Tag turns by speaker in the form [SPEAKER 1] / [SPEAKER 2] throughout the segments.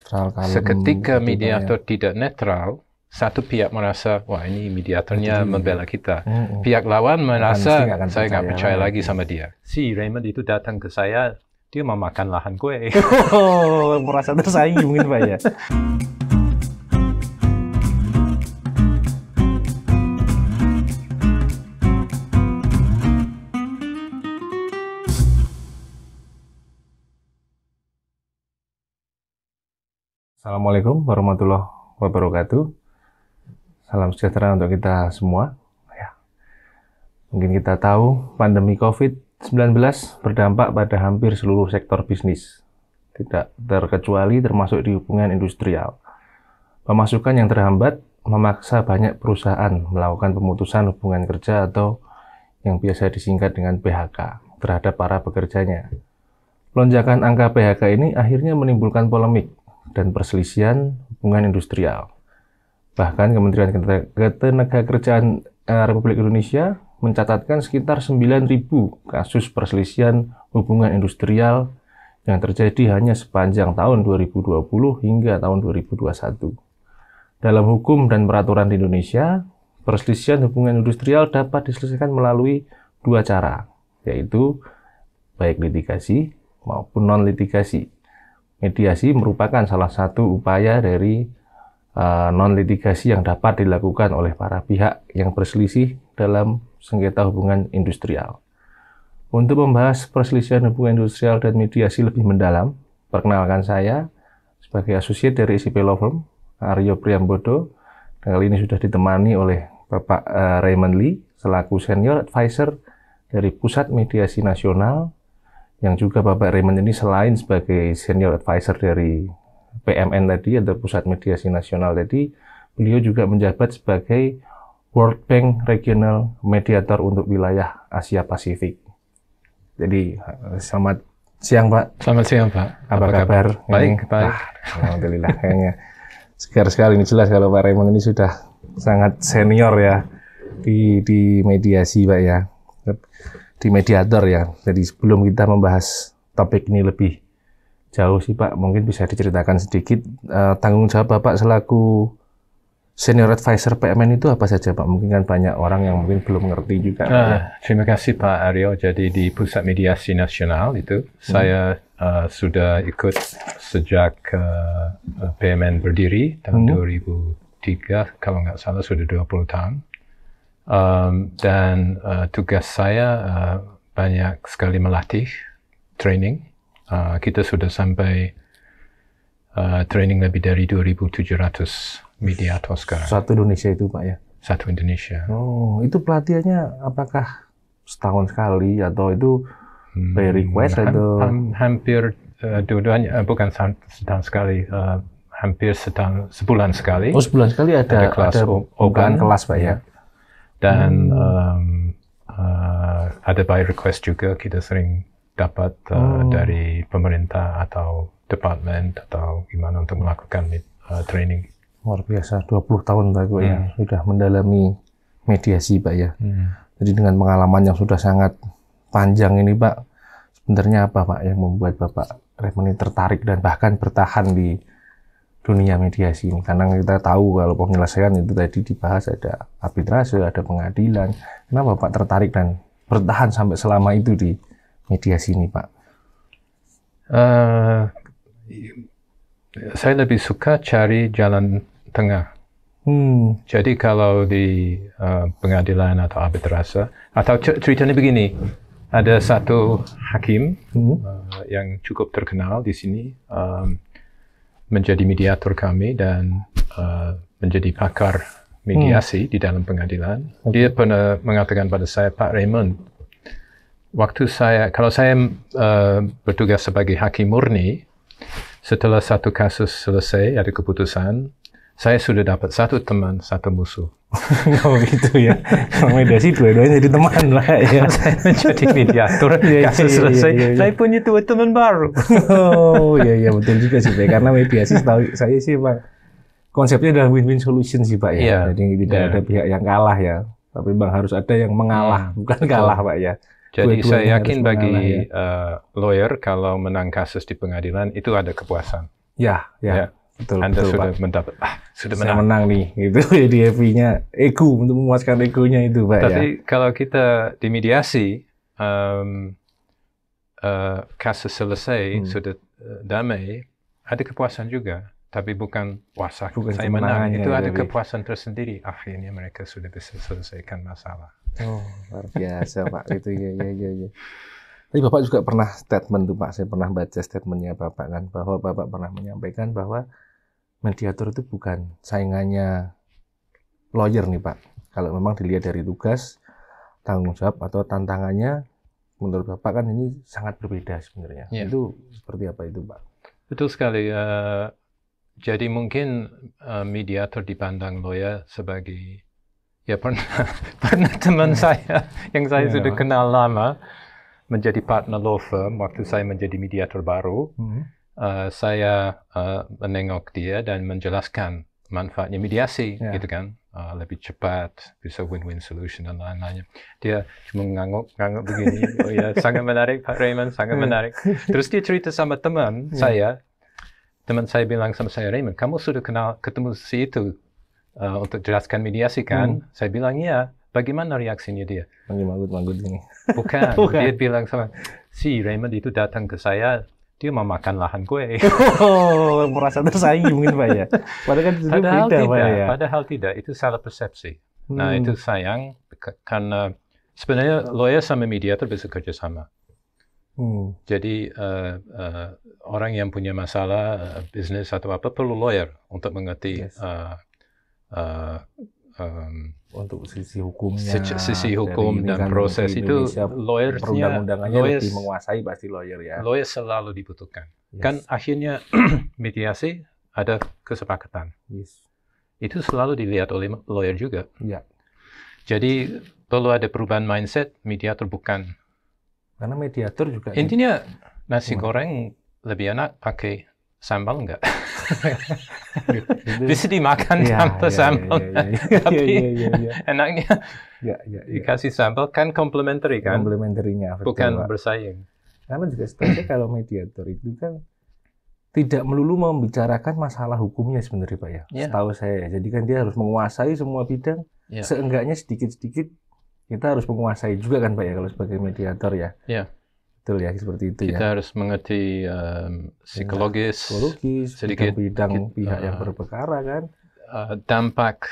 [SPEAKER 1] netral, kalem,
[SPEAKER 2] seketika
[SPEAKER 1] gitu,
[SPEAKER 2] mediator tidak netral, satu pihak merasa, wah ini mediatornya membela kita. Pihak lawan merasa, saya nggak percaya lagi sama dia. Si Raymond itu datang ke saya, dia mau makan lahan gue.
[SPEAKER 1] Oh, merasa tersaingi mungkin Pak ya. Assalamualaikum warahmatullahi wabarakatuh. Salam sejahtera untuk kita semua. Ya. Mungkin kita tahu pandemi COVID-19 berdampak pada hampir seluruh sektor bisnis. Tidak terkecuali termasuk di hubungan industrial. Pemasukan yang terhambat memaksa banyak perusahaan melakukan pemutusan hubungan kerja atau yang biasa disingkat dengan PHK terhadap para pekerjanya. Lonjakan angka PHK ini akhirnya menimbulkan polemik dan perselisihan hubungan industrial. Bahkan Kementerian Ketenagakerjaan Republik Indonesia mencatatkan sekitar 9.000 kasus perselisihan hubungan industrial yang terjadi hanya sepanjang tahun 2020 hingga tahun 2021. Dalam hukum dan peraturan di Indonesia, perselisihan hubungan industrial dapat diselesaikan melalui dua cara, yaitu baik litigasi maupun non-litigasi. Mediasi merupakan salah satu upaya dari non-litigasi yang dapat dilakukan oleh para pihak yang berselisih dalam sengketa hubungan industrial. Untuk membahas perselisihan hubungan industrial dan mediasi lebih mendalam, perkenalkan saya sebagai asosiat dari SCP Law Firm, Aryo Priambodo. Kali ini sudah ditemani oleh Bapak Raymond Lee, selaku Senior Advisor dari Pusat Mediasi Nasional, yang juga Bapak Raymond ini selain sebagai Senior Advisor dari PMN tadi, atau Pusat Mediasi Nasional tadi, beliau juga menjabat sebagai World Bank Regional Mediator untuk wilayah Asia Pasifik. Jadi, selamat siang Pak.
[SPEAKER 2] Selamat siang Pak.
[SPEAKER 1] Apa kabar?
[SPEAKER 2] Baik, baik.
[SPEAKER 1] Alhamdulillah, kayaknya segar sekali. Ini jelas kalau Pak Raymond ini sudah sangat senior ya di mediasi Pak ya. Di mediator ya. Jadi sebelum kita membahas topik ini lebih jauh sih Pak, mungkin bisa diceritakan sedikit tanggung jawab Bapak selaku Senior Advisor PMN itu apa saja Pak? Mungkin kan banyak orang yang mungkin belum ngerti juga.
[SPEAKER 2] Terima kasih Pak Aryo. Jadi di Pusat Mediasi Nasional itu saya sudah ikut sejak PMN berdiri tahun 2003, kalau nggak salah sudah 20 tahun. Dan tugas saya banyak sekali melatih training. Kita sudah sampai training lebih dari 2.700 mediator sekarang.
[SPEAKER 1] Satu Indonesia itu Pak ya?
[SPEAKER 2] Satu Indonesia.
[SPEAKER 1] Oh, itu pelatihannya apakah setahun sekali atau itu by request atau?
[SPEAKER 2] Hampir dua-duanya, bukan setahun sekali. Hampir sebulan sekali.
[SPEAKER 1] Oh, sebulan sekali ada
[SPEAKER 2] kelas
[SPEAKER 1] bukaan kelas Pak ya?
[SPEAKER 2] Dan ada by request juga, kita sering dapat dari pemerintah atau departemen atau gimana untuk melakukan training.
[SPEAKER 1] Luar biasa, 20 tahun Pak ya, sudah mendalami mediasi Pak ya. Jadi dengan pengalaman yang sudah sangat panjang ini Pak, sebenarnya apa Pak yang membuat Bapak Raymond ini tertarik dan bahkan bertahan di dunia mediasi ini? Karena kita tahu kalau penyelesaian itu tadi dibahas ada arbitrase, ada pengadilan. Kenapa Pak tertarik dan bertahan sampai selama itu di mediasi ini Pak?
[SPEAKER 2] Saya lebih suka cari jalan tengah. Jadi kalau di pengadilan atau arbitrase, atau ceritanya begini, ada satu hakim yang cukup terkenal di sini, menjadi mediator kami dan menjadi pakar mediasi di dalam pengadilan. Dia pernah mengatakan pada saya, Pak Raymond, kalau saya bertugas sebagai hakim murni, setelah satu kasus selesai, ada keputusan, saya sudah dapat satu teman, satu musuh.
[SPEAKER 1] Oh gitu ya. Kalau mediasi dua-duanya jadi teman lah ya.
[SPEAKER 2] Saya menjadi mediator, kasus selesai, saya punya dua teman baru.
[SPEAKER 1] Oh iya betul juga sih Pak. Karena mediasi setahu saya sih Pak, konsepnya adalah win-win solution sih Pak ya. Jadi tidak ada pihak yang kalah ya. Tapi Bang harus ada yang mengalah, bukan kalah Pak ya.
[SPEAKER 2] Jadi saya yakin bagi lawyer kalau menang kasus di pengadilan itu ada kepuasan.
[SPEAKER 1] Ya. Betul,
[SPEAKER 2] Anda
[SPEAKER 1] betul,
[SPEAKER 2] sudah
[SPEAKER 1] Pak.
[SPEAKER 2] mendapat, sudah
[SPEAKER 1] Saya
[SPEAKER 2] menang.
[SPEAKER 1] menang nih, gitu. Jadi happy-nya ego, untuk memuaskan egonya itu, Pak, ya.
[SPEAKER 2] Tapi kalau kita dimediasi, kasus selesai, sudah damai, ada kepuasan juga. Tapi bukan puasa saya menang, itu ada kepuasan tersendiri. Akhirnya mereka sudah bisa selesaikan masalah.
[SPEAKER 1] Oh, luar biasa, Pak. Itu ya. Tapi Bapak juga pernah statement tuh, Pak. Saya pernah baca statementnya Bapak kan, bahwa Bapak pernah menyampaikan bahwa mediator itu bukan saingannya lawyer nih, Pak. Kalau memang dilihat dari tugas, tanggung jawab atau tantangannya, menurut Bapak kan ini sangat berbeda sebenarnya.
[SPEAKER 2] Ya.
[SPEAKER 1] Itu seperti apa itu, Pak?
[SPEAKER 2] Betul sekali. Jadi mungkin mediator dipandang lawyer sebagai, ya pernah teman saya yang saya sudah kenal lama menjadi partner law firm waktu saya menjadi mediator baru. Saya menengok dia dan menjelaskan manfaatnya mediasi, gitu kan, lebih cepat, bisa win-win solution dan lain-lainnya. Dia cuma ngangguk begini, oh ya sangat menarik Pak Raymond, sangat menarik. Terus dia cerita sama teman saya. Teman saya bilang sama saya, Raymond, kamu sudah ketemu si itu untuk jelaskan mediasi kan? Saya bilang, iya. Bagaimana reaksinya dia?
[SPEAKER 1] Manggut-manggut ini.
[SPEAKER 2] Bukan. Dia bilang sama, si Raymond itu datang ke saya, dia mau makan lahan gue.
[SPEAKER 1] Oh, merasa tersaingi mungkin, Pak, ya?
[SPEAKER 2] Padahal tidak. Itu salah persepsi. Nah, itu sayang, karena sebenarnya lawyer sama mediator bisa kerjasama. Jadi orang yang punya masalah bisnis atau apa perlu lawyer untuk mengerti
[SPEAKER 1] untuk sisi hukumnya,
[SPEAKER 2] sisi hukum dan proses itu
[SPEAKER 1] perundang-undangannya lebih menguasai pasti lawyer ya.
[SPEAKER 2] Lawyer selalu dibutuhkan. Kan akhirnya mediasi ada kesepakatan. Itu selalu dilihat oleh lawyer juga. Jadi perlu ada perubahan mindset, mediator bukan.
[SPEAKER 1] Karena mediator juga
[SPEAKER 2] intinya nasi goreng lebih enak pakai sambal enggak? Bisa dimakan tanpa sambal. Tapi enaknya dikasih sambal kan komplementari kan?
[SPEAKER 1] Komplementerinya.
[SPEAKER 2] Bukan bersaing.
[SPEAKER 1] Karena juga sebenarnya kalau mediator itu kan tidak melulu membicarakan masalah hukumnya sebenarnya, Pak, ya. Setahu saya. Jadi kan dia harus menguasai semua bidang. Seenggaknya sedikit-sedikit kita harus menguasai juga kan, Pak, ya, kalau sebagai mediator ya. Betul ya, seperti itu.
[SPEAKER 2] Kita harus mengerti psikologis, sedikit
[SPEAKER 1] bidang pihak yang berperkara kan.
[SPEAKER 2] Dampak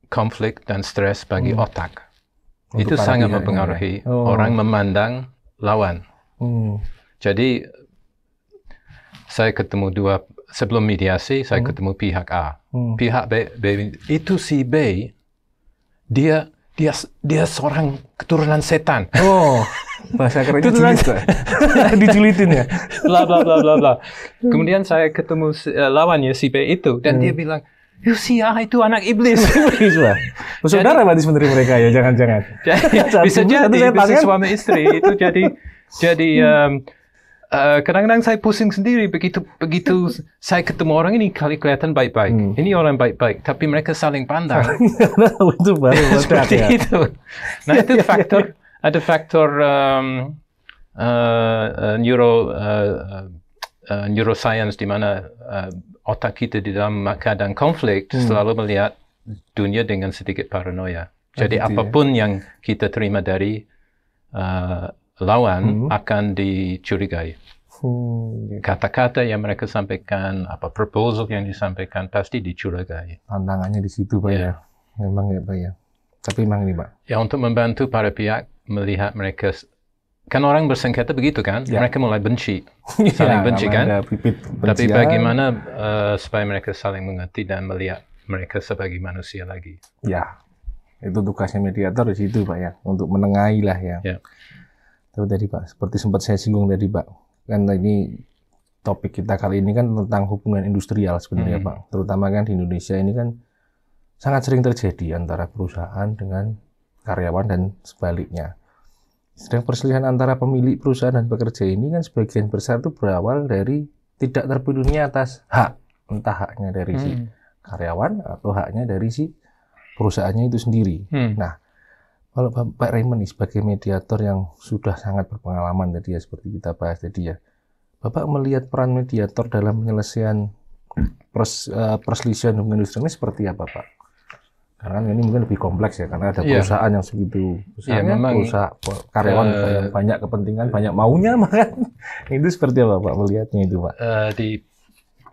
[SPEAKER 2] konflik dan stres bagi otak. Itu sangat mempengaruhi orang memandang lawan. Jadi saya ketemu sebelum mediasi, saya ketemu pihak A. Pihak B itu si B, dia seorang keturunan setan.
[SPEAKER 1] Oh, bahasa kerennya julid, Pak. Dijulitin ya.
[SPEAKER 2] Bla bla bla bla bla. Kemudian saya ketemu lawannya si B itu dan dia bilang, si A itu anak iblis.
[SPEAKER 1] Saudara berarti sebenarnya mereka ya, jangan-jangan.
[SPEAKER 2] Bisa jadi suami istri itu jadi kadang-kadang saya pusing sendiri begitu saya ketemu orang ini kelihatan baik-baik. Ini orang baik-baik, tapi mereka saling pandang.
[SPEAKER 1] Itu baru
[SPEAKER 2] seperti itu. Nah, itu ada faktor neuroscience di mana otak kita di dalam keadaan konflik selalu melihat dunia dengan sedikit paranoia. Jadi apapun yang kita terima dari lawan akan dicurigai. Kata-kata yang mereka sampaikan, proposal yang disampaikan pasti dicurigai.
[SPEAKER 1] Tantangannya di situ, Pak, ya. Memang ya, Pak, ya. Tapi memang ini, Pak.
[SPEAKER 2] Ya, untuk membantu para pihak melihat mereka, kan orang bersengketa begitu kan, mereka mulai benci, saling benci kan. Tapi bagaimana supaya mereka saling mengerti dan melihat mereka sebagai manusia lagi.
[SPEAKER 1] Ya, itu tugasnya mediator di situ, Pak, ya, untuk menengahi lah ya. Tapi tadi, Pak, seperti sempat saya singgung tadi, Pak, kan ini topik kita kali ini kan tentang hubungan industrial sebenarnya, Pak. Terutama kan di Indonesia ini kan sangat sering terjadi antara perusahaan dengan karyawan dan sebaliknya. Sedang perselisihan antara pemilik perusahaan dan pekerja ini kan sebagian besar itu berawal dari tidak terpenuhinya atas hak, entah haknya dari si karyawan atau haknya dari si perusahaannya itu sendiri. Nah, kalau Pak Raymond nih sebagai mediator yang sudah sangat berpengalaman tadi ya, seperti kita bahas tadi ya, Bapak melihat peran mediator dalam penyelesaian perselisihan hukum industri ini seperti apa, Pak? Karena ini mungkin lebih kompleks ya, karena ada perusahaan yang segitu besarnya, perusahaan karyawan yang banyak kepentingan, banyak maunya, maka itu seperti apa Pak melihatnya itu, Pak?
[SPEAKER 2] Di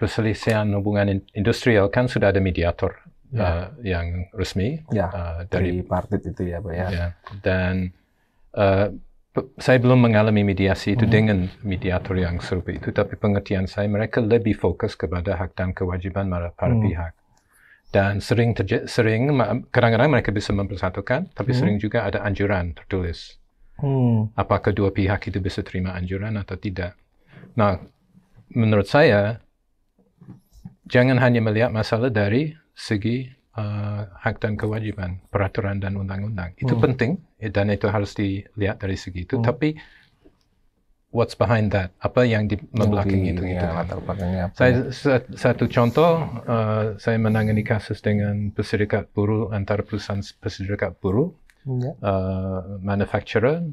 [SPEAKER 2] perselisihan hubungan industrial kan sudah ada mediator yang resmi
[SPEAKER 1] dari partit itu ya, Pak ya.
[SPEAKER 2] Dan saya belum mengalami mediasi itu dengan mediator yang serupa itu, tapi pengertian saya mereka lebih fokus kepada hak dan kewajiban para pihak. Dan sering kadang-kadang mereka bisa mempersatukan, tapi sering juga ada anjuran tertulis. Apakah dua pihak itu bisa terima anjuran atau tidak. Nah, menurut saya, jangan hanya melihat masalah dari segi hak dan kewajiban, peraturan dan undang-undang. Itu penting, dan itu harus dilihat dari segi itu. Tapi, what's behind that? Apa yang di belakang itu? Satu contoh, saya menangani kasus dengan peserikat buruh antara perusahaan peserikat buruh, manufacturer.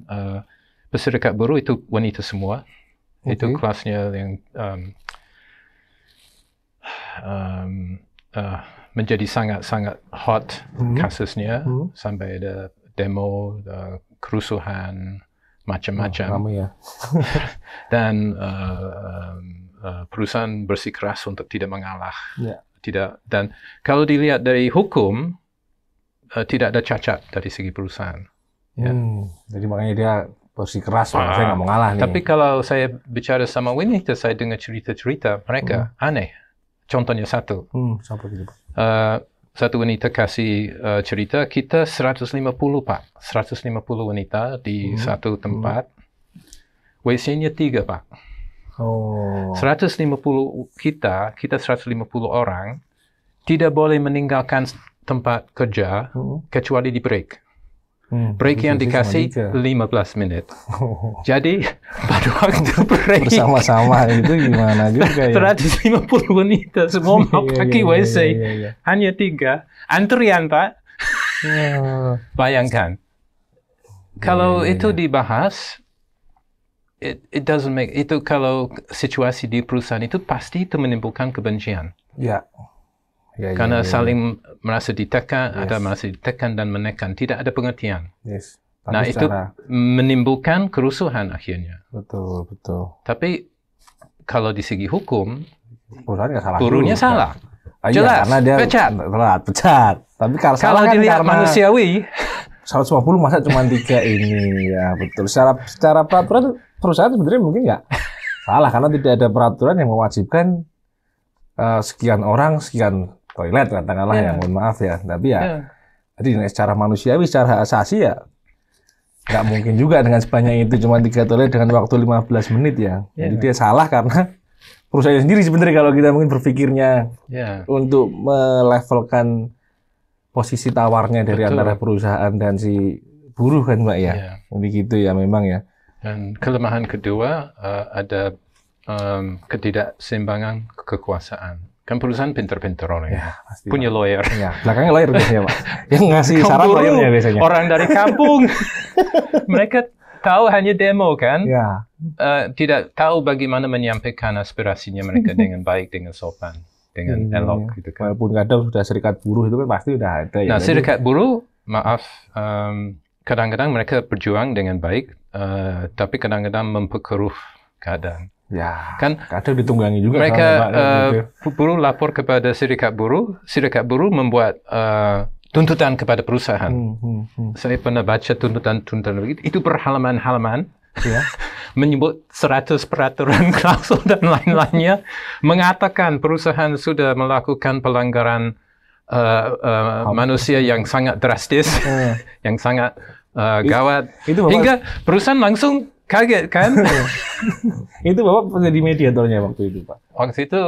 [SPEAKER 2] Peserikat buruh itu wanita semua. Itu kelasnya yang menjadi sangat-sangat hot kasusnya, sampai ada demo, kerusuhan, macam-macam. Dan perusahaan bersikeras untuk tidak mengalah. Dan kalau dilihat dari hukum, tidak ada cacat dari segi perusahaan.
[SPEAKER 1] Jadi makanya dia bersikeras, saya nggak mau ngalah nih.
[SPEAKER 2] Tapi kalau saya bicara sama wanita, saya dengar cerita-cerita mereka aneh. Contohnya satu. Satu wanita kasih cerita, kita 150 Pak. 150 wanita di satu tempat. WC-nya 3 Pak. 150 kita 150 orang, tidak boleh meninggalkan tempat kerja kecuali di break. Break yang dikasih 15 menit. Jadi pada waktu break
[SPEAKER 1] bersama-sama itu gimana juga ya.
[SPEAKER 2] 150 wanita semua mau pakai WC. Hanya 3. Antrian Pak. Bayangkan. Kalau itu dibahas, it doesn't make, itu kalau situasi di perusahaan itu pasti itu menimbulkan kebencian. Karena saling merasa ditekan, ada merasa ditekan dan menekan, tidak ada pengertian. Nah, itu menimbulkan kerusuhan akhirnya.
[SPEAKER 1] Betul.
[SPEAKER 2] Tapi kalau di segi hukum,
[SPEAKER 1] buruhnya salah.
[SPEAKER 2] Jelas,
[SPEAKER 1] karena dia pecat. Tapi
[SPEAKER 2] kalau dilihat manusiawi,
[SPEAKER 1] 150 masa cuma 3 ini, ya betul. Secara peraturan perusahaan sebenarnya mungkin nggak salah, karena tidak ada peraturan yang mewajibkan sekian orang, sekian toilet katakanlah ya, mohon maaf ya. Tapi jadi secara manusiawi, secara asasi ya nggak mungkin juga dengan sebanyak itu cuma 3 toilet dengan waktu 15 menit ya. Jadi dia salah karena perusahaan sendiri sebenarnya, kalau kita mungkin berpikirnya untuk melevelkan posisi tawarnya dari antara perusahaan dan si buruh kan Mbak ya. Begitu ya memang ya.
[SPEAKER 2] Dan kelemahan kedua ada ketidakseimbangan kekuasaan. Kan perusahaan pintar-pintar orang punya lawyer.
[SPEAKER 1] Belakangnya lawyer biasanya Pak. Yang ngasih saran lawyernya biasanya.
[SPEAKER 2] Orang dari kampung. Mereka tahu hanya demo kan. Tidak tahu bagaimana menyampaikan aspirasinya mereka dengan baik, dengan sopan, dengan elok gitu kan.
[SPEAKER 1] Walaupun kadang sudah serikat buruh itu kan pasti udah ada ya.
[SPEAKER 2] Nah, serikat buruh, maaf, kadang-kadang mereka berjuang dengan baik, tapi kadang-kadang memperkeruh keadaan.
[SPEAKER 1] Kan kadang ditunggangi juga.
[SPEAKER 2] Mereka buruh lapor kepada serikat buruh membuat tuntutan kepada perusahaan. Saya pernah baca tuntutan begitu, itu berhalaman-halaman, menyebut 100 peraturan, klausul dan lain-lainnya, mengatakan perusahaan sudah melakukan pelanggaran manusia yang sangat drastis, yang sangat gawat, hingga perusahaan langsung kaget kan.
[SPEAKER 1] Itu Bapak menjadi mediatornya waktu itu Pak?
[SPEAKER 2] Waktu itu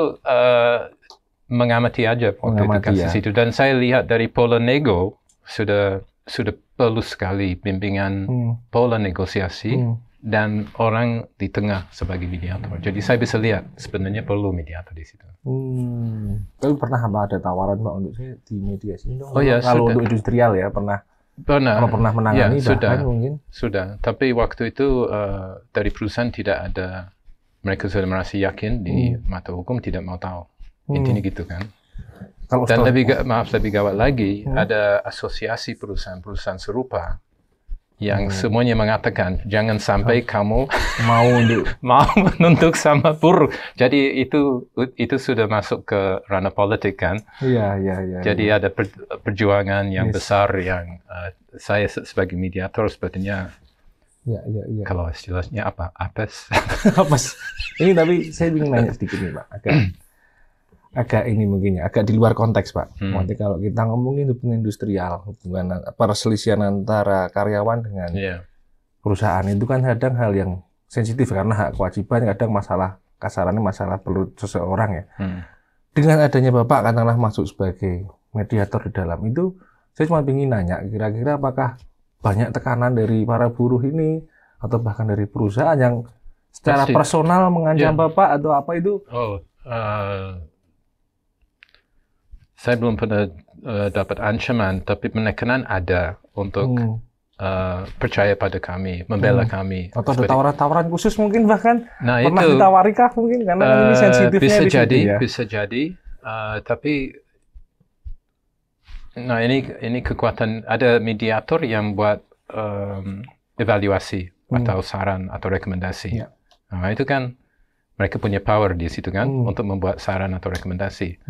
[SPEAKER 2] mengamati aja waktu itu kasus itu, dan saya lihat dari pola nego sudah perlu sekali bimbingan pola negosiasi dan orang di tengah sebagai mediator. Jadi saya bisa lihat sebenarnya perlu mediator di situ.
[SPEAKER 1] Tapi pernah ada tawaran Pak untuk saya di mediasi dong?
[SPEAKER 2] sudah.
[SPEAKER 1] Kalau untuk industrial ya pernah menangani
[SPEAKER 2] sudah,
[SPEAKER 1] mungkin?
[SPEAKER 2] Sudah, tapi waktu itu dari perusahaan tidak ada mereka sudah merasa yakin di mata hukum tidak mau tahu. Intinya gitu kan. Dan lebih gawat lagi, ada asosiasi perusahaan-perusahaan serupa yang semuanya mengatakan jangan sampai kamu mau menuntut sama buruh. Jadi itu sudah masuk ke ranah politik kan.
[SPEAKER 1] Iya.
[SPEAKER 2] Jadi ada perjuangan yang besar yang saya sebagai mediator sepertinya.
[SPEAKER 1] Iya.
[SPEAKER 2] Kalau istilahnya apa? Apes.
[SPEAKER 1] Apes. Ini tapi saya ingin nanya sedikit nih Pak. Agak ini mungkin ya, agak di luar konteks Pak. Nanti kalau kita ngomongin hubungan industrial, hubungan perselisihan antara karyawan dengan perusahaan itu kan kadang hal yang sensitif karena hak kewajiban, kadang masalah kasarannya masalah perlu seseorang ya. Dengan adanya Bapak katakanlah masuk sebagai mediator di dalam itu, saya cuma ingin nanya kira-kira apakah banyak tekanan dari para buruh ini atau bahkan dari perusahaan yang secara personal mengancam Bapak atau apa itu?
[SPEAKER 2] Saya belum pernah dapat ancaman, tapi penekanan ada untuk percaya pada kami, membela kami.
[SPEAKER 1] Atau ada tawaran-tawaran khusus mungkin bahkan pernah ditawarikah mungkin karena ini sensitifnya
[SPEAKER 2] bisa jadi. Tapi ini kekuatan, ada mediator yang buat evaluasi atau saran atau rekomendasi. Itu kan mereka punya power di situ kan untuk membuat saran atau rekomendasi.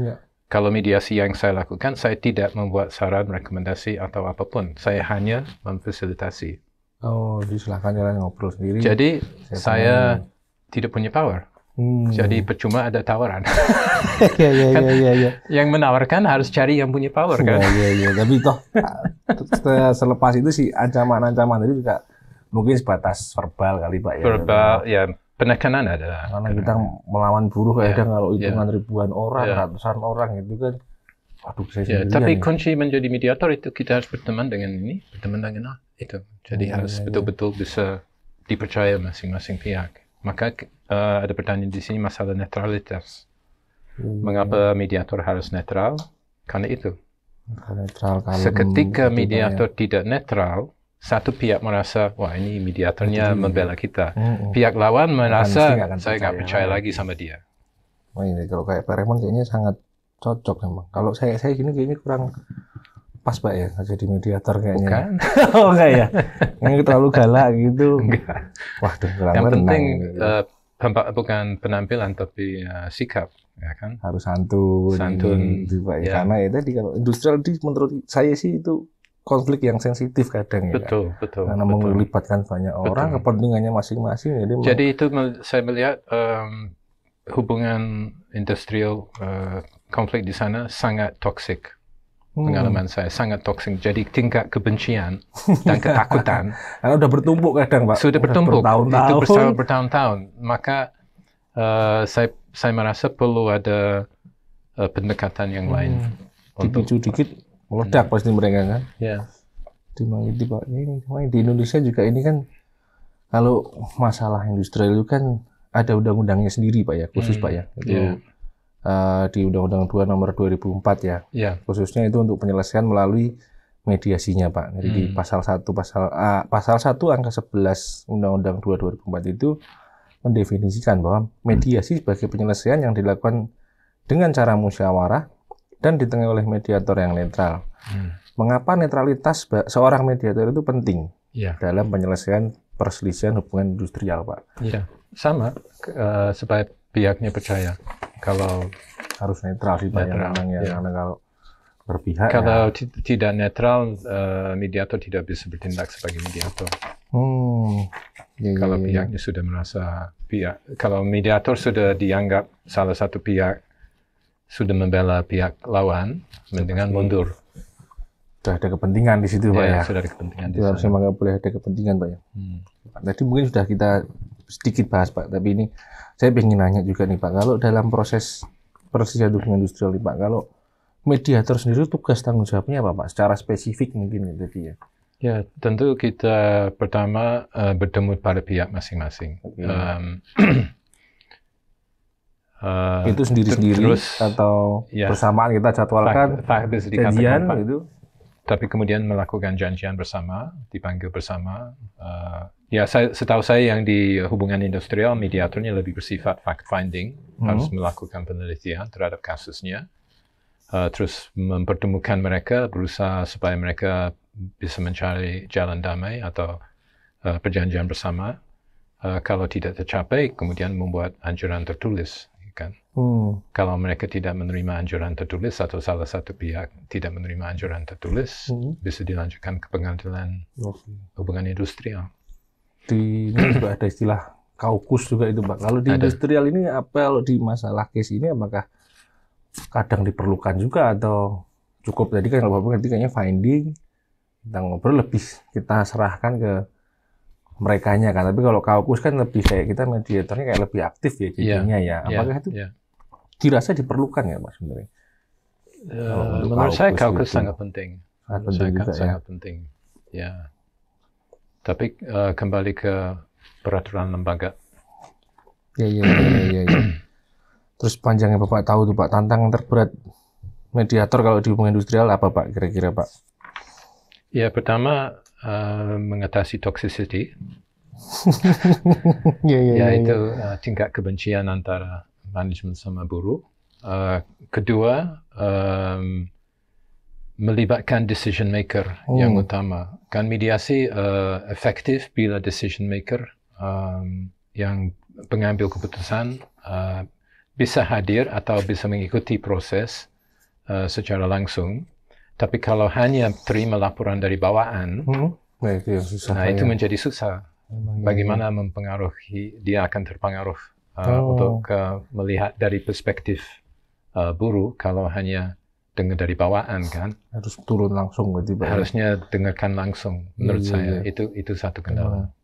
[SPEAKER 2] Kalau mediasi yang saya lakukan, saya tidak membuat saran, rekomendasi, atau apapun. Saya hanya memfasilitasi.
[SPEAKER 1] Oh, silahkan jalan ngobrol sendiri.
[SPEAKER 2] Jadi, saya tidak punya power. Jadi, percuma ada tawaran.
[SPEAKER 1] Iya.
[SPEAKER 2] Yang menawarkan harus cari yang punya power, kan?
[SPEAKER 1] Iya. Tapi toh, selepas itu sih ancaman-ancaman itu juga mungkin sebatas verbal kali Pak ya.
[SPEAKER 2] Verbal, ya. Penekanan ada.
[SPEAKER 1] Karena kita melawan buruh kadang kalau hitungan ribuan orang, ratusan orang itu kan, waduh saya sendirian.
[SPEAKER 2] Tapi kunci menjadi mediator itu kita harus berteman dengan itu. Jadi harus betul-betul bisa dipercaya masing-masing pihak. Maka ada pertanyaan di sini masalah netralitas. Mengapa mediator harus netral? Karena itu. Seketika mediator tidak netral, satu pihak merasa, wah ini mediatornya membela kita. Pihak lawan merasa, saya nggak percaya lagi sama dia.
[SPEAKER 1] Wah ini kalau kayak Pak Raymond kayaknya sangat cocok memang. Kalau saya gini kayaknya kurang pas Pak ya, jadi mediator kayaknya.
[SPEAKER 2] Bukan?
[SPEAKER 1] Oh enggak ya? Yang terlalu galak gitu. Enggak. Wah,
[SPEAKER 2] yang penting bukan penampilan tapi sikap. Ya kan?
[SPEAKER 1] Harus santun gitu, Pak. Ya. Karena ya tadi kalau industrial menurut saya sih itu konflik yang sensitif kadang ya.
[SPEAKER 2] Betul.
[SPEAKER 1] Karena melibatkan banyak orang, kepentingannya masing-masing.
[SPEAKER 2] Jadi itu saya melihat hubungan industrial konflik di sana sangat toksik. Pengalaman saya sangat toksik. Jadi tingkat kebencian dan ketakutan.
[SPEAKER 1] Karena udah bertumpuk kadang Pak.
[SPEAKER 2] Sudah bertumpuk. Itu bertahun-tahun. Maka saya merasa perlu ada pendekatan yang lain.
[SPEAKER 1] Dipicu dikit meledak pasti mereka kan.
[SPEAKER 2] Ya.
[SPEAKER 1] Di Indonesia juga ini kan kalau masalah industrial itu kan ada undang-undangnya sendiri Pak ya, khusus Pak ya. Itu di Undang-Undang 2 Nomor 2004 ya. Khususnya itu untuk penyelesaian melalui mediasinya Pak. Jadi di pasal 1 angka 11 Undang-Undang 2 2004 itu mendefinisikan bahwa mediasi sebagai penyelesaian yang dilakukan dengan cara musyawarah dan ditengahi oleh mediator yang netral. Mengapa netralitas seorang mediator itu penting dalam penyelesaian perselisihan hubungan industrial, Pak?
[SPEAKER 2] Iya, sama supaya pihaknya percaya kalau
[SPEAKER 1] harus netral sih Pak. Karena kalau berpihak.
[SPEAKER 2] Kalau tidak netral, mediator tidak bisa bertindak sebagai mediator. Kalau pihaknya sudah merasa kalau mediator sudah dianggap salah satu pihak sudah membela pihak lawan, mendingan mundur.
[SPEAKER 1] Sudah ada kepentingan di situ, Pak ya.
[SPEAKER 2] Sudah ada kepentingan di
[SPEAKER 1] situ. Harusnya nggak boleh ada kepentingan, Pak ya. Tadi mungkin sudah kita sedikit bahas, Pak. Tapi ini saya ingin nanya juga nih, Pak. Kalau dalam proses perselisihan hubungan industrial, Pak, kalau mediator sendiri tugas tanggung jawabnya apa, Pak? Secara spesifik mungkin ya.
[SPEAKER 2] Ya, tentu kita pertama bertemu pada pihak masing-masing.
[SPEAKER 1] Itu sendiri-sendiri atau bersamaan kita jadwalkan janjian gitu.
[SPEAKER 2] Tapi kemudian melakukan janjian bersama, dipanggil bersama, Ya, setahu saya yang di hubungan industrial, mediatornya lebih bersifat fact-finding, harus melakukan penelitian terhadap kasusnya, terus mempertemukan mereka, berusaha supaya mereka bisa mencari jalan damai atau perjanjian bersama. Kalau tidak tercapai, kemudian membuat anjuran tertulis. Kan? Kalau mereka tidak menerima anjuran tertulis atau salah satu pihak tidak menerima anjuran tertulis, bisa dilanjutkan ke pengadilan hubungan industrial.
[SPEAKER 1] Di ini juga ada istilah kaukus juga itu Pak. Kalau di industrial ini apa, kalau di masalah case ini apakah kadang diperlukan juga atau cukup tadi kan kalau Bapak ngerti kayaknya finding, kita ngobrol lebih kita serahkan ke merekanya kan. Tapi kalau kaukus kan lebih kayak kita mediatornya kayak lebih aktif ya jadinya ya. Apakah itu dirasa diperlukan ya Pak sebenarnya?
[SPEAKER 2] Menurut saya kaukus sangat penting. Sangat penting. Ya. Tapi kembali ke peraturan lembaga.
[SPEAKER 1] Ya. Terus panjangnya Bapak tahu tuh Pak, tantangan terberat mediator kalau di hubungan industrial apa Pak kira-kira Pak?
[SPEAKER 2] Ya, pertama mengatasi toxicity. Yaitu tingkat kebencian antara manajemen sama buruh. Kedua, melibatkan decision maker yang utama. Kan mediasi efektif bila decision maker yang pengambil keputusan bisa hadir atau bisa mengikuti proses secara langsung. Tapi kalau hanya terima laporan dari bawaan, itu menjadi susah. Bagaimana mempengaruhi, dia akan terpengaruh untuk melihat dari perspektif buruh kalau hanya dengar dari bawaan kan.
[SPEAKER 1] Harus turun langsung berarti Pak.
[SPEAKER 2] Harusnya dengarkan langsung menurut saya. Itu satu kendala.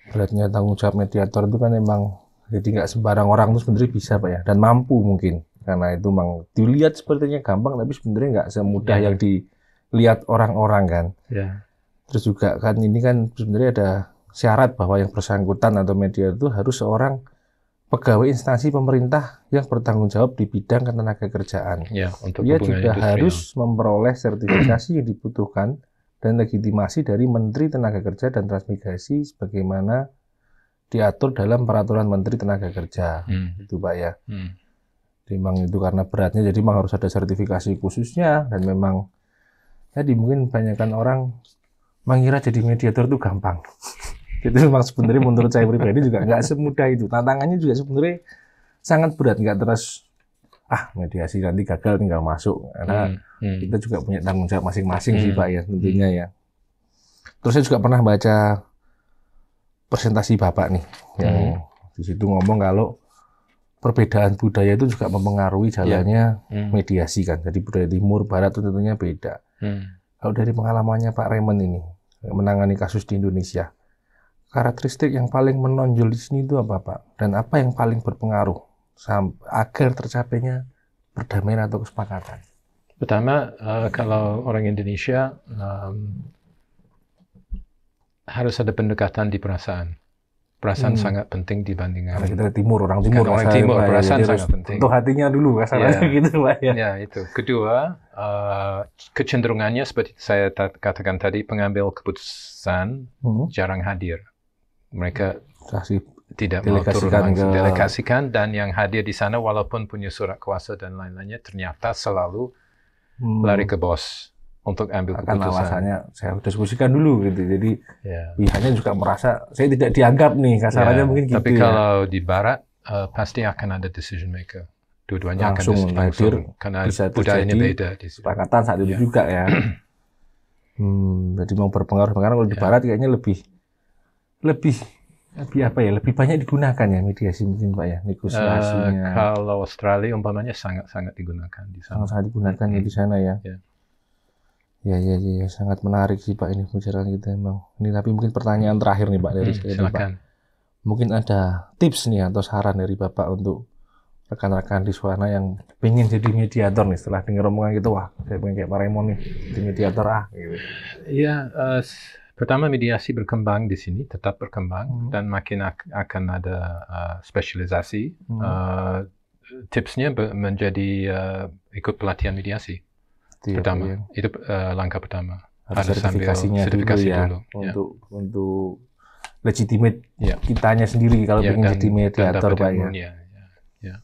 [SPEAKER 1] Beratnya tanggung jawab mediator itu kan emang jadi nggak sembarang orang itu sebenarnya bisa Pak ya, dan mampu mungkin. Karena itu memang dilihat sepertinya gampang tapi sebenarnya nggak semudah yang dilihat orang-orang kan. Terus juga kan ini kan sebenarnya ada syarat bahwa yang bersangkutan atau mediator itu harus seorang pegawai instansi pemerintah yang bertanggung jawab di bidang ketenagakerjaan. Dia juga harus memperoleh sertifikasi yang dibutuhkan dan legitimasi dari Menteri Tenaga Kerja dan Transmigrasi sebagaimana diatur dalam Peraturan Menteri Tenaga Kerja. Itu Pak ya. Memang itu karena beratnya jadi memang harus ada sertifikasi khususnya, dan memang tadi mungkin banyakkan orang mengira jadi mediator itu gampang. Itu memang sebenarnya menurut saya pribadi juga nggak semudah itu. Tantangannya juga sebenarnya sangat berat, nggak terus mediasi nanti gagal tinggal masuk. Karena kita juga punya tanggung jawab masing-masing sih Pak ya tentunya ya. Terus saya juga pernah baca presentasi Bapak nih yang di situ ngomong kalau perbedaan budaya itu juga mempengaruhi jalannya mediasi kan. Jadi budaya timur barat itu tentunya beda. Kalau dari pengalamannya Pak Raymond ini menangani kasus di Indonesia, karakteristik yang paling menonjol di sini itu apa Pak? Dan apa yang paling berpengaruh agar tercapainya perdamaian atau kesepakatan?
[SPEAKER 2] Pertama, kalau orang Indonesia harus ada pendekatan di perasaan. Perasaan sangat penting dibandingkan.
[SPEAKER 1] Karena kita timur, orang timur.
[SPEAKER 2] Orang timur, perasaan sangat penting.
[SPEAKER 1] Untuk hatinya dulu, kasarnya gitu Pak ya.
[SPEAKER 2] Ya, itu. Kedua, kecenderungannya seperti saya katakan tadi, pengambil keputusan jarang hadir. Mereka tidak mau turun langsung, delegasikan, dan yang hadir di sana walaupun punya surat kuasa dan lain-lainnya ternyata selalu lari ke bos untuk ambil keputusan.
[SPEAKER 1] Alasannya saya diskusikan dulu gitu. Jadi pihaknya juga merasa saya tidak dianggap nih, kasarannya mungkin gitu.
[SPEAKER 2] Tapi kalau di barat pasti akan ada decision maker. Dua-duanya
[SPEAKER 1] langsung
[SPEAKER 2] akan hadir
[SPEAKER 1] karena
[SPEAKER 2] budayanya beda.
[SPEAKER 1] Kesepakatan saat itu juga ya. Jadi mau berpengaruh karena kalau di barat kayaknya lebih apa ya, lebih banyak digunakan ya mediasi mungkin Pak ya, negosiasinya.
[SPEAKER 2] Kalau Australia umpamanya sangat-sangat digunakan di sana.
[SPEAKER 1] Sangat digunakan ya di sana ya. Ya, sangat menarik sih Pak ini pembicaraan kita emang. Ini tapi mungkin pertanyaan terakhir nih Pak dari saya Pak. Mungkin ada tips nih atau saran dari Bapak untuk rekan-rekan di sana yang pengen jadi mediator nih setelah dengar omongan gitu, wah saya pengen kayak Pak Raymond nih jadi mediator gitu.
[SPEAKER 2] Iya, pertama mediasi berkembang di sini, tetap berkembang dan makin akan ada spesialisasi. Tipsnya menjadi ikut pelatihan mediasi. Pertama, itu langkah pertama.
[SPEAKER 1] Harus sertifikasinya dulu ya,
[SPEAKER 2] untuk
[SPEAKER 1] legitimate kitanya sendiri kalau ingin jadi mediator, Pak ya. Ya.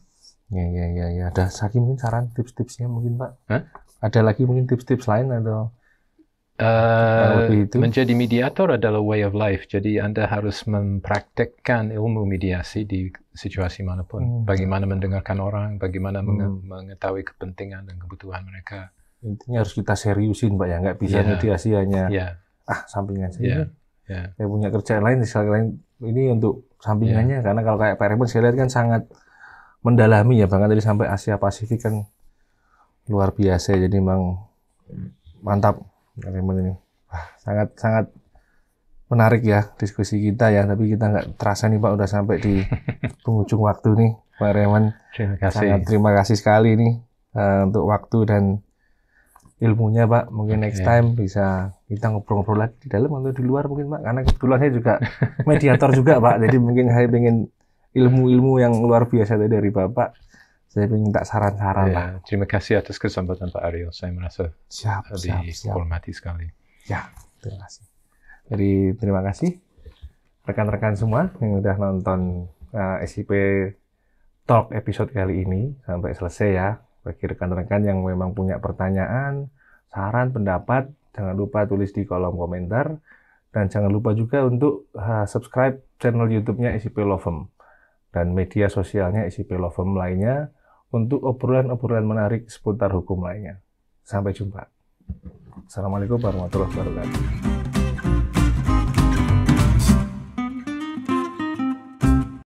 [SPEAKER 1] Ada lagi mungkin saran tips-tipsnya mungkin, Pak? Ada lagi mungkin tips-tips lain atau
[SPEAKER 2] menjadi mediator adalah way of life. Jadi Anda harus mempraktekkan ilmu mediasi di situasi manapun. Bagaimana mendengarkan orang, bagaimana mengetahui kepentingan dan kebutuhan mereka.
[SPEAKER 1] Intinya harus kita seriusin, Pak ya. Nggak bisa mediasi hanya sampingan saja. Saya punya kerjaan lain, ini untuk sampingannya. Karena kalau kayak Pak Raymond saya lihat kan sangat mendalami ya, bahkan tadi sampai Asia Pasifik kan luar biasa. Jadi memang mantap Pak Raymond ini. Sangat menarik ya diskusi kita ya, tapi kita nggak terasa nih Pak udah sampai di penghujung waktu nih Pak Raymond. Terima kasih sekali nih untuk waktu dan ilmunya Pak. Mungkin next time bisa kita ngobrol-ngobrol lagi di dalam atau di luar mungkin Pak, karena kebetulan saya juga mediator juga Pak, jadi mungkin saya pengen ilmu-ilmu yang luar biasa dari Bapak, saya ingin minta saran-saran lah.
[SPEAKER 2] Terima kasih atas kesempatan Pak Ariel, saya merasa dihormati sekali.
[SPEAKER 1] Ya, terima kasih. Jadi terima kasih rekan-rekan semua yang udah nonton SIP Talk episode kali ini sampai selesai ya. Bagi rekan-rekan yang memang punya pertanyaan, saran, pendapat, jangan lupa tulis di kolom komentar, dan jangan lupa juga untuk subscribe channel YouTube-nya SIP Law Firm dan media sosialnya SIP Law Firm lainnya untuk obrolan-obrolan menarik seputar hukum lainnya. Sampai jumpa. Assalamualaikum warahmatullahi wabarakatuh.